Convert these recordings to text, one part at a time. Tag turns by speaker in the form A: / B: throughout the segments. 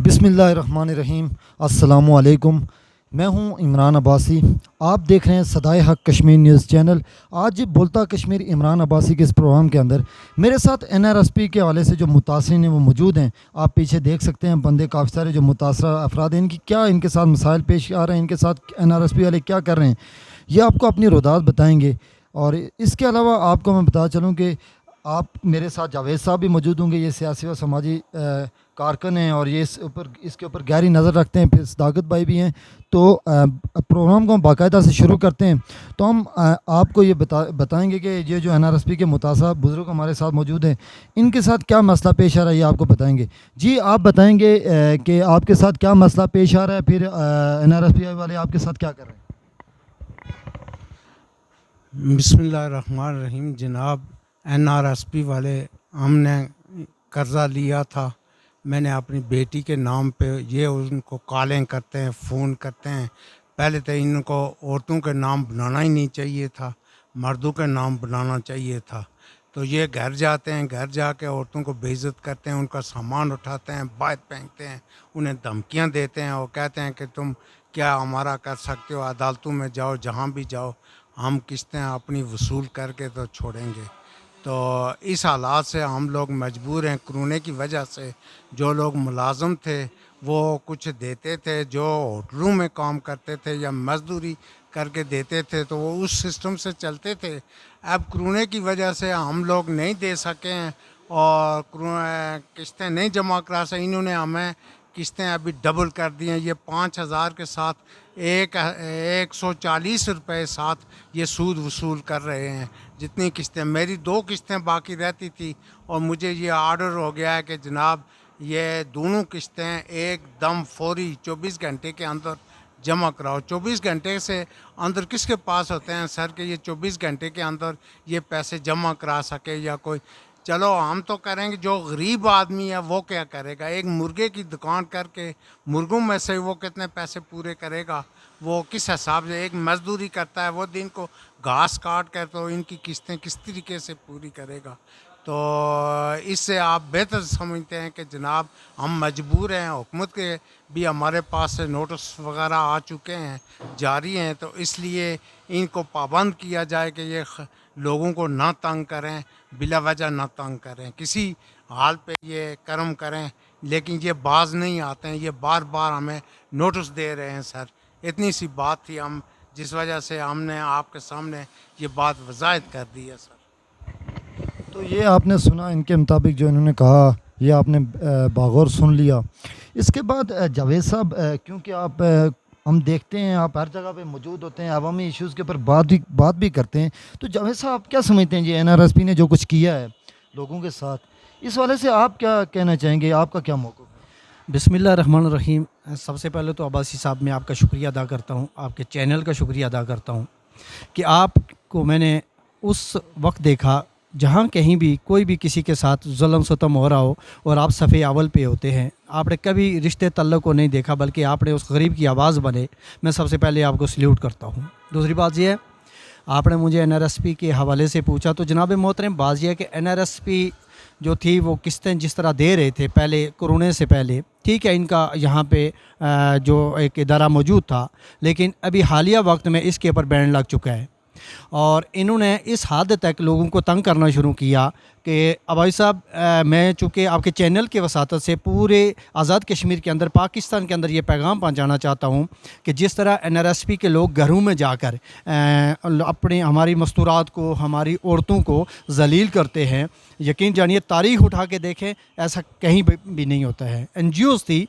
A: बिस्मिल्लाहिर्रहमानिर्रहीम। अस्सलामुअलैकुम। मैं हूं इमरान अब्बासी। आप देख रहे हैं सदाए हक कश्मीर न्यूज़ चैनल। आज बोलता कश्मीर इमरान अब्बासी के इस प्रोग्राम के अंदर मेरे साथ NRSP के हवाले से जो मुतासरीन हैं वो मौजूद हैं। आप पीछे देख सकते हैं बंदे काफ़ी सारे जो मुतासरा अफराद हैं, इनकी क्या इनके साथ मसाइल पेश आ रहे हैं, इनके साथ NRSP वाले क्या कर रहे हैं, ये आपको अपनी रुदात बताएंगे। और इसके अलावा आपको मैं बता चलूँ कि आप मेरे साथ जावेद साहब भी मौजूद होंगे। ये सियासी व समाजी कारकुन हैं और ये इसके ऊपर गहरी नज़र रखते हैं। फिर सदाकत भाई भी हैं। तो प्रोग्राम को हम बाकायदा से शुरू करते हैं। तो हम आपको ये बताएंगे कि ये जो NRSP के मुतासा बुज़ुर्ग हमारे साथ मौजूद हैं, इनके साथ क्या मसला पेश आ रहा है, ये आपको बताएंगे। जी, आप बताएंगे कि आपके साथ क्या मसला पेश आ रहा है, फिर NRSP वाले आपके साथ क्या कर रहे हैं।
B: बिस्मिल्लाहिर्रहमानिर्रहीम। जनाब, NRSP वाले हमने कर्ज़ा लिया था। मैंने अपनी बेटी के नाम पे, ये उनको कॉलें करते हैं, फ़ोन करते हैं। पहले तो इनको औरतों के नाम बनाना ही नहीं चाहिए था, मर्दों के नाम बनाना चाहिए था। तो ये घर जाते हैं, घर जाके औरतों को बेइज्जत करते हैं, उनका सामान उठाते हैं, बात फेंकते हैं, उन्हें धमकियां देते हैं और कहते हैं कि तुम क्या हमारा कर सकते हो, अदालतों में जाओ, जहां भी जाओ, हम किस्तें अपनी वसूल करके तो छोड़ेंगे। तो इस हालात से हम लोग मजबूर हैं। कोरोना की वजह से जो लोग मुलाजम थे वो कुछ देते थे, जो होटलों में काम करते थे या मजदूरी करके देते थे, तो वो उस सिस्टम से चलते थे। अब कोरोना की वजह से हम लोग नहीं दे सके हैं और किस्तें नहीं जमा करा सके। इन्होंने हमें किस्तें अभी डबल कर दी हैं। ये 5,000 के साथ 140 रुपये साथ ये सूद वसूल कर रहे हैं। जितनी किस्तें, मेरी 2 किस्तें बाकी रहती थी और मुझे ये आर्डर हो गया है कि जनाब ये दोनों किस्तें एकदम फौरी 24 घंटे के अंदर जमा कराओ। 24 घंटे से अंदर किसके पास होते हैं सर कि ये 24 घंटे के अंदर ये पैसे जमा करा सके या कोई। चलो हम तो करेंगे, जो गरीब आदमी है वो क्या करेगा। एक मुर्गे की दुकान करके मुर्गों में से वो कितने पैसे पूरे करेगा, वो किस हिसाब से। एक मजदूरी करता है, वो दिन को घास काट कर, तो इनकी किस्तें किस तरीके से पूरी करेगा। तो इससे आप बेहतर समझते हैं कि जनाब हम मजबूर हैं। हुकूमत के भी हमारे पास से नोटिस वगैरह आ चुके हैं, जारी हैं, तो इसलिए इनको पाबंद किया जाए कि ये लोगों को ना तंग करें, बिला वजह ना तंग करें, किसी हाल पे ये कर्म करें। लेकिन ये बाज नहीं आते हैं, ये बार बार हमें नोटिस दे रहे हैं सर। इतनी सी बात थी, हम जिस वजह से हमने आपके सामने ये बात वज़ाहिर कर दी है सर।
A: तो ये आपने सुना इनके मुताबिक जो इन्होंने कहा, ये आपने बागौर सुन लिया। इसके बाद जावेद साहब, क्योंकि आप हम देखते हैं आप हर जगह पे मौजूद होते हैं, अवामी इश्यूज़ के ऊपर बात भी करते हैं। तो जावेद साहब, आप क्या समझते हैं जी NRSP ने जो कुछ किया है लोगों के साथ, इस वाले से आप क्या कहना चाहेंगे, आपका क्या मौक़िफ़ है।
C: बिस्मिल्लाहिर्रहमानिर्रहीम। सबसे पहले तो अब्बासी साहब मैं आपका शुक्रिया अदा करता हूँ, आपके चैनल का शुक्रिया अदा करता हूँ कि आपको मैंने उस वक्त देखा जहाँ कहीं भी कोई भी किसी के साथ जुल्म सितम हो रहा हो और आप सफ़े अव्वल पे होते हैं। आपने कभी रिश्ते तल्लुक़ को नहीं देखा, बल्कि आपने उस गरीब की आवाज़ बने। मैं सबसे पहले आपको सल्यूट करता हूँ। दूसरी बात यह है, आपने मुझे NRSP के हवाले से पूछा, तो जनाब मोहतरम बात यह है कि NRSP जो थी वो किस्तें जिस तरह दे रहे थे पहले, कोरोना से पहले, ठीक है, इनका यहाँ पे जो एक इदारा मौजूद था, लेकिन अभी हालिया वक्त में इसके ऊपर बैन लग चुका है और इन्होंने इस हद तक लोगों को तंग करना शुरू किया कि अब्बासी साहब, मैं चूँकि आपके चैनल के वसातत से पूरे आज़ाद कश्मीर के अंदर, पाकिस्तान के अंदर ये पैगाम पहुंचाना चाहता हूं कि जिस तरह NRSP के लोग घरों में जाकर अपने हमारी मस्तूरात को, हमारी औरतों को जलील करते हैं, यकीन जानिए तारीख़ उठा के देखें, ऐसा कहीं भी नहीं होता है। NGOs थी,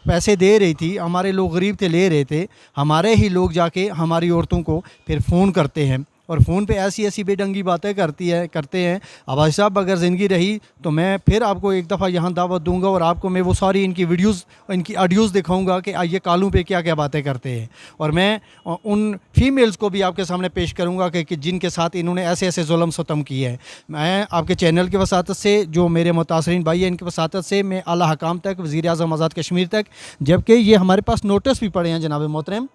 C: पैसे दे रही थी, हमारे लोग गरीब थे, ले रहे थे, हमारे ही लोग जाके हमारी औरतों को फिर फ़ोन करते हैं और फ़ोन पे ऐसी ऐसी बेढंगी बातें करते हैं। अब्बासी साहब, अगर ज़िंदगी रही तो मैं फिर आपको एक दफ़ा यहाँ दावत दूंगा और आपको मैं वो सारी इनकी वीडियोस, इनकी ऑडियोज़ दिखाऊंगा कि ये कालू पे क्या क्या बातें करते हैं। और मैं उन फीमेल्स को भी आपके सामने पेश करूँगा कि जिनके साथ इन्होंने ऐसे ऐसे जुल्म सितम किए हैं। मैं आपके चैनल के वसातत से, जो मेरे मुतासरीन भाई हैं इनके वसातत से, मैं आला हकाम तक, वज़ीर आज़म आज़ाद कश्मीर तक, जबकि ये हमारे पास नोटिस भी पड़े हैं जनाब मोहतरम,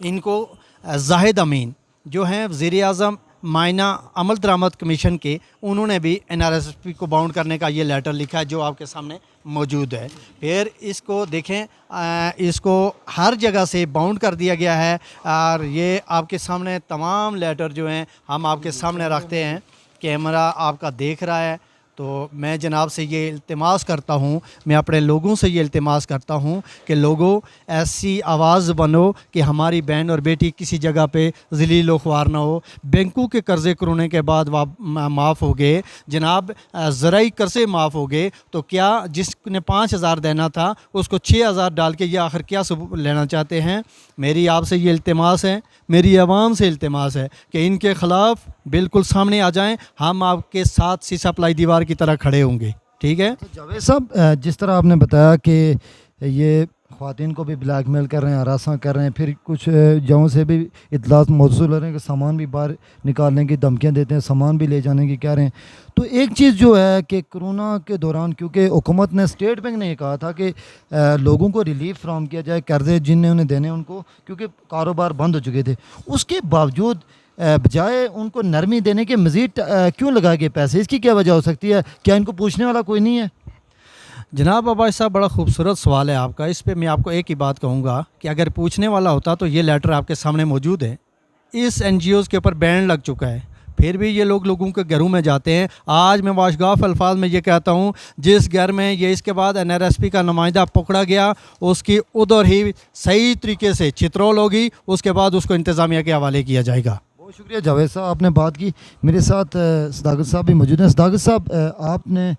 C: इनको जाहिद अमीन जो हैं वज़ीर आज़म मायना अमल दरामद कमीशन के, उन्होंने भी NRSP को बाउंड करने का ये लेटर लिखा है जो आपके सामने मौजूद है। फिर इसको देखें, इसको हर जगह से बाउंड कर दिया गया है और ये आपके सामने तमाम लेटर जो हैं हम आपके सामने रखते हैं। कैमरा आपका देख रहा है, तो मैं जनाब से ये इल्तिमास करता हूँ, मैं अपने लोगों से ये इल्तिमास करता हूँ कि लोगों ऐसी आवाज़ बनो कि हमारी बहन और बेटी किसी जगह पे ज़लील व ख्वार ना हो। बैंकों के कर्ज़े कोरोना के बाद माफ़ हो गए जनाब, ज़राई कर्ज़े माफ़ हो गए, तो क्या जिसने 5,000 देना था उसको 6,000 डाल के ये आखिर क्या सबूत लेना चाहते हैं। मेरी आपसे ये इल्तिमास है, मेरी आवाम से इल्तिमास है कि इनके ख़िलाफ़ बिल्कुल सामने आ जाएं, हम आपके साथ शीशा प्लाई दीवार की तरह खड़े होंगे। ठीक है।
A: तो जावेद साहब, जिस तरह आपने बताया कि ये ख़वातीन को भी ब्लैकमेल कर रहे हैं, हरासा कर रहे हैं, फिर कुछ जगहों से भी इतलात मौसूल हो रहे हैं कि सामान भी बाहर निकालने की धमकियां देते हैं, सामान भी ले जाने की कह रहे हैं। तो एक चीज़ जो है कि कोरोना के दौरान, क्योंकि हुकूमत ने, स्टेट बैंक ने ये कहा था कि लोगों को रिलीफ फ्राहम किया जाए, कर्जे जिन्हें उन्हें देने उनको, क्योंकि कारोबार बंद हो चुके थे, उसके बावजूद बजाय उनको नरमी देने के मज़ीद क्यों लगाए गए पैसे? इसकी क्या वजह हो सकती है? क्या इनको पूछने वाला कोई नहीं है?
C: जनाब अब्बास साहब, बड़ा खूबसूरत सवाल है आपका। इस पे मैं आपको एक ही बात कहूँगा कि अगर पूछने वाला होता तो ये लेटर आपके सामने मौजूद है। इस NGOs के ऊपर बैन लग चुका है, फिर भी ये लोगों के घरों में जाते हैं। आज मैं वाशगाफ अल्फाज में ये कहता हूँ, जिस घर में ये इसके बाद NRSP का नुमाइंदा पकड़ा गया, उसकी उधर ही सही तरीके से चित्रोल होगी, उसके बाद उसको इंतज़ामिया के हवाले किया जाएगा।
A: बहुत शुक्रिया जावेद साहब, आपने बात की। मेरे साथ सदाकत साहब भी मौजूद हैं। सदाकत साहब, आपने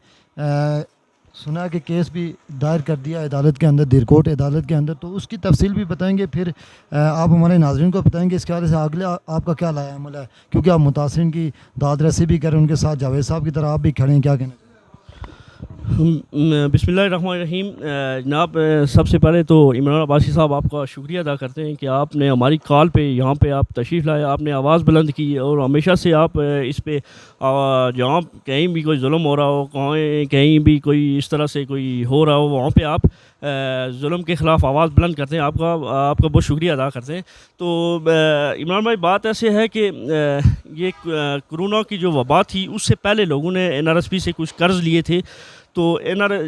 A: सुना कि केस भी दायर कर दिया अदालत के अंदर, दिरकोट अदालत के अंदर, तो उसकी तफसील भी बताएंगे, फिर आप हमारे नाज़रीन को बताएंगे इसके हवाले से अगले आपका क्या लाया अमल है, क्योंकि आप मुतासिरीन की दाद रसी भी करें, उनके साथ जावेद साहब की तरह आप भी खड़े हैं, क्या कहना?
D: बिस्मिल्लाहिर्रहमानिर्रहीम। जनाब, सबसे पहले तो इमरान अब्बासी साहब आपका शुक्रिया अदा करते हैं कि आपने हमारी कॉल पे यहाँ पे आप तशरीफ़ लाए, आपने आवाज़ बुलंद की, और हमेशा से आप इस पे जहाँ कहीं भी कोई जुल्म हो रहा हो, कहीं भी कोई इस तरह से कोई हो रहा हो, वहाँ पे आप जुल्म के ख़िलाफ़ आवाज़ बुलंद करते हैं। आपका बहुत शुक्रिया अदा करते हैं। तो इमरान भाई, बात ऐसे है कि ये कोरोना की जो वबा थी, उससे पहले लोगों ने NRSP से कुछ कर्ज़ लिए थे। तो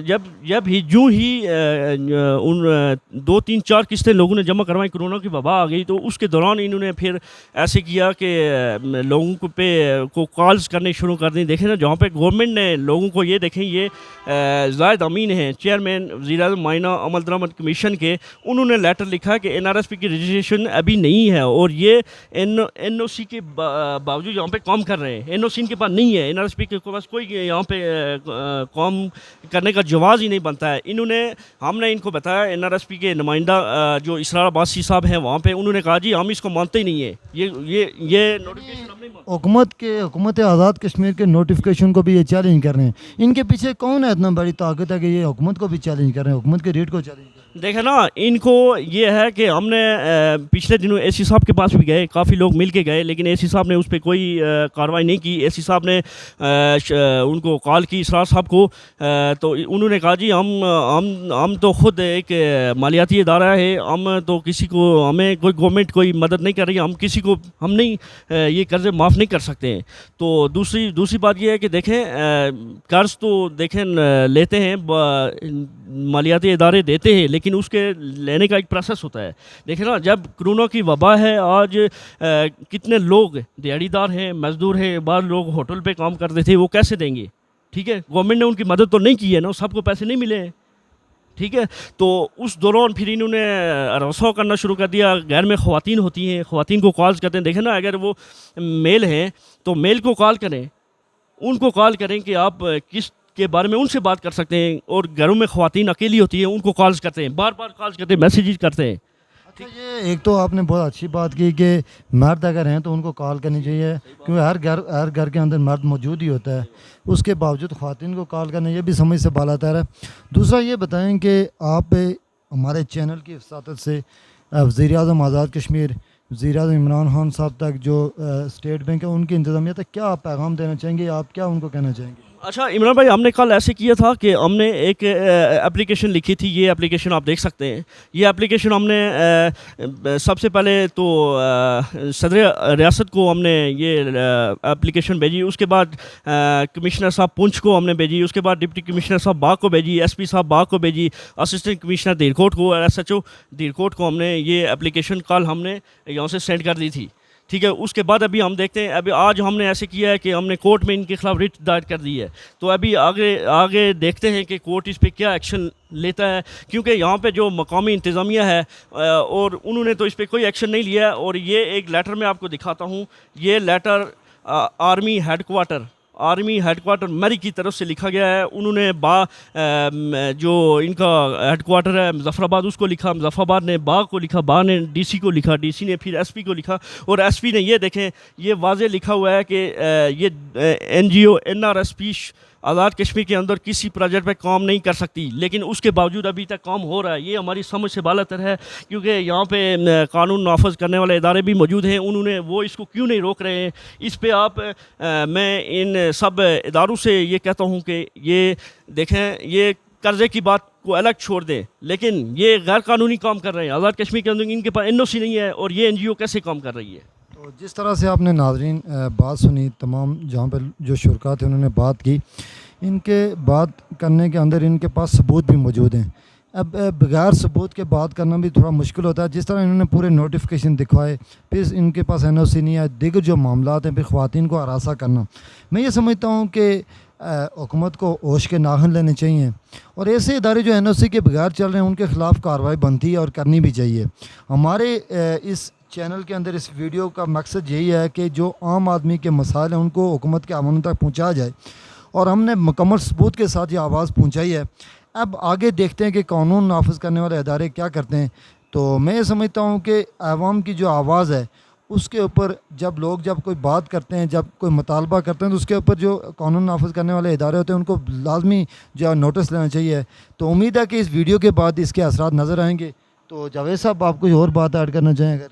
D: जब ही यूँ ही उन 2-3-4 किस्तें लोगों ने जमा करवाई, कोरोना की वबा आ गई, तो उसके दौरान इन्होंने फिर ऐसे किया कि लोगों को कॉल्स करने शुरू कर दी। देखें ना, जहाँ पे गवर्नमेंट ने लोगों को, ये देखें, ये ज़ाहिद अमीन हैं, चेयरमैन वज़ीर-ए-आज़म मायना अमल दरामद कमीशन के, उन्होंने लेटर लिखा कि NRSP की रजिस्ट्रेशन अभी नहीं है, और ये NOC के बावजूद यहाँ पे काम कर रहे हैं। NOC इनके पास नहीं है, NRSP के पास कोई यहाँ पे काम करने का जवाज़ ही नहीं बनता है। हमने इनको बताया, NRSP के नुमाइंदा जो इसरार अब्बासी साहब हैं वहाँ पे, उन्होंने कहा जी हम इसको मानते ही नहीं है, ये नोटिफिकेशन हम नहीं मानते।
A: हुकूमत आज़ाद कश्मीर के नोटिफिकेशन को भी ये चैलेंज कर रहे हैं। इनके पीछे कौन है इतना बड़ी ताकत है कि ये हुकूमत को भी चैलेंज कर रहे हैं, हुकूमत के रेट को चैलेंज कर रहे हैं?
D: देखे ना, इनको ये है कि हमने पिछले दिनों AC साहब के पास भी गए, काफ़ी लोग मिल के गए, लेकिन AC साहब ने उस पर कोई कार्रवाई नहीं की। AC साहब ने उनको कॉल की, इसरार साहब को, तो उन्होंने कहा जी हम तो ख़ुद एक मालियाती इदारा है, हम तो हमें कोई गवर्नमेंट कोई मदद नहीं कर रही, हम नहीं ये कर्ज़े माफ़ नहीं कर सकते हैं। तो दूसरी बात ये है कि देखें, कर्ज़ तो देखें लेते हैं, मालियाती इदारे देते हैं, लेकिन उसके लेने का एक प्रोसेस होता है। देखें ना, जब कोरोना की वबा है, आज कितने लोग दिहाड़ीदार हैं, मज़दूर हैं, बाहर लोग होटल पे काम करते थे, वो कैसे देंगे? ठीक है, गवर्नमेंट ने उनकी मदद तो नहीं की है ना, सबको पैसे नहीं मिले हैं। ठीक है, तो उस दौरान फिर इन्होंने रसवा करना शुरू कर दिया। घर में ख़वातीन होती हैं, ख़वातीन को कॉल्स करते हैं। देखें ना, अगर वो मेल हैं तो मेल को कॉल करें, उनको कॉल करें कि आप किस के बारे में उनसे बात कर सकते हैं, और घरों में ख़वातीन अकेली होती हैं, उनको कॉल्स करते हैं, बार बार कॉल्स करते हैं, मैसेजेस करते हैं।
A: अच्छा, ये एक तो आपने बहुत अच्छी बात की कि मर्द अगर हैं तो उनको कॉल करनी चाहिए, क्योंकि हर घर के अंदर मर्द मौजूद ही होता है, उसके बावजूद ख़वातीन को कॉल करना, ये भी समझ से बालातर है। दूसरा ये बताएं कि आप हमारे चैनल की इफ़्सादत से वज़ीर-ए-आज़म आज़ाद कश्मीर, वज़ीर-ए-आज़म इमरान खान साहब तक, जो स्टेट बैंक है, उनकी इंतज़ामिया तक क्या आप पैगाम देना चाहेंगे, आप क्या उनको कहना चाहेंगे?
D: अच्छा इमरान भाई, हमने कल ऐसे किया था कि हमने एक एप्लीकेशन लिखी थी। ये एप्लीकेशन आप देख सकते हैं। ये एप्लीकेशन हमने सबसे पहले तो सदर रियासत को हमने ये एप्लीकेशन भेजी। उसके बाद कमिश्नर साहब पुंछ को हमने भेजी। उसके बाद डिप्टी कमिश्नर साहब बाग को भेजी, एसपी साहब बाग को भेजी, असिस्टेंट कमिश्नर दीरकोट को और SHO दीरकोट को हमने ये एप्लीकेशन कल हमने यहाँ से सेंड कर दी थी। ठीक है, उसके बाद अभी हम देखते हैं। अभी आज हमने ऐसे किया है कि हमने कोर्ट में इनके खिलाफ रिट दायर कर दी है। तो अभी आगे आगे देखते हैं कि कोर्ट इस पे क्या एक्शन लेता है, क्योंकि यहाँ पे जो मकामी इंतज़ामिया है और उन्होंने तो इस पर कोई एक्शन नहीं लिया है। और ये एक लेटर मैं आपको दिखाता हूँ। ये लेटर आर्मी हेडक्वार्टर मरी की तरफ से लिखा गया है। उन्होंने जो इनका हेडक्वार्टर है मुजफ्फराबाद, उसको लिखा, मुजफ्फराबाद ने बाग को लिखा, बाग ने DC को लिखा, DC ने फिर SP को लिखा, और SP ने ये देखें, ये वाज़े लिखा हुआ है कि ये NGO NRSP आज़ाद कश्मीर के अंदर किसी प्रोजेक्ट पे काम नहीं कर सकती, लेकिन उसके बावजूद अभी तक काम हो रहा है। ये हमारी समझ से बालातर है, क्योंकि यहाँ पे कानून नाफज करने वाले इदारे भी मौजूद हैं। उन्होंने वो इसको क्यों नहीं रोक रहे हैं? इस पे आप मैं इन सब इदारों से ये कहता हूँ कि ये देखें, ये कर्ज़े की बात को अलग छोड़ दें, लेकिन ये गैर कानूनी काम कर रहे हैं। आज़ाद कश्मीर के अंदर इनके पास NOC नहीं है, और ये NGO कैसे काम कर रही है?
A: तो जिस तरह से आपने नाज़रीन बात सुनी, तमाम जहाँ पर जो शुरका थे उन्होंने बात की, इनके बात करने के अंदर इनके पास सबूत भी मौजूद हैं। अब बगैर सबूत के बात करना भी थोड़ा मुश्किल होता है। जिस तरह इन्होंने पूरे नोटिफिकेशन दिखवाए, फिर इनके पास NOC नहीं है, दीगर जो मामलात हैं, फिर ख़वातीन को हरासा करना। मैं ये समझता हूँ कि हुकूमत को होश के नाखून लेने चाहिए, और ऐसे इदारे जो NOC के बगैर चल रहे हैं उनके ख़िलाफ़ कार्रवाई बनती है और करनी भी चाहिए। हमारे इस चैनल के अंदर इस वीडियो का मकसद यही है कि जो आम आदमी के मसाइल हैं उनको हुकूमत के अमलों तक पहुँचाया जाए, और हमने मुकम्मल सबूत के साथ ये आवाज़ पहुँचाई है। अब आगे देखते हैं कि कानून नाफिज करने वाले इदारे क्या करते हैं। तो मैं ये समझता हूँ कि आवाम की जो आवाज़ है उसके ऊपर जब कोई बात करते हैं, जब कोई मुतालबा करते हैं, तो उसके ऊपर जो कानून नाफिज करने वाले इदारे होते हैं उनको लाजमी जो है नोटिस लेना चाहिए। तो उम्मीद है कि इस वीडियो के बाद इसके असरात नज़र आएंगे। तो जावेद साहब, आप कुछ और बात ऐड करना चाहें? अगर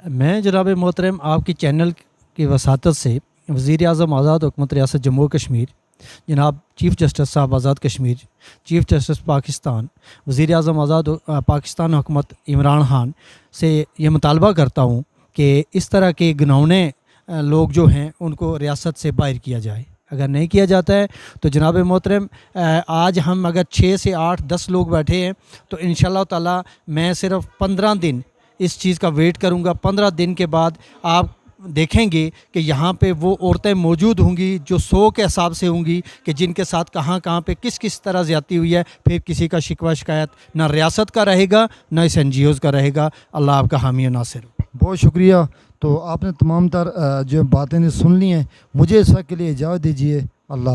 C: मैं जनाब मोहतरम आपकी चैनल की वसातत से वज़ीर आज़म आज़ाद हुकूमत रियासत जम्मू कश्मीर जनाब चीफ़ जस्टिस साहब आज़ाद कश्मीर, चीफ़ जस्टिस पाकिस्तान, वज़ीर आज़म आज़ाद पाकिस्तान हुकूमत इमरान खान से ये मुतालबा करता हूँ कि इस तरह के घिनौने लोग जो हैं उनको रियासत से बाहर किया जाए। अगर नहीं किया जाता है तो जनाब मोहतरम आज हम अगर 6 से 8-10 लोग बैठे हैं, तो इंशाअल्लाह ताला मैं सिर्फ 15 दिन इस चीज़ का वेट करूँगा। 15 दिन के बाद आप देखेंगे कि यहाँ पे वो औरतें मौजूद होंगी जो 100 के हिसाब से होंगी कि जिनके साथ कहाँ पे किस तरह ज़्यादती हुई है। फिर किसी का शिकवा शिकायत ना रियासत का रहेगा, ना इस NGOs का रहेगा। अल्लाह आपका हामी नासिर।
A: बहुत शुक्रिया। तो आपने तमाम तर जो बातें सुन ली हैं, मुझे इस वक्त के लिए इजाज़त दीजिए। अल्लाह।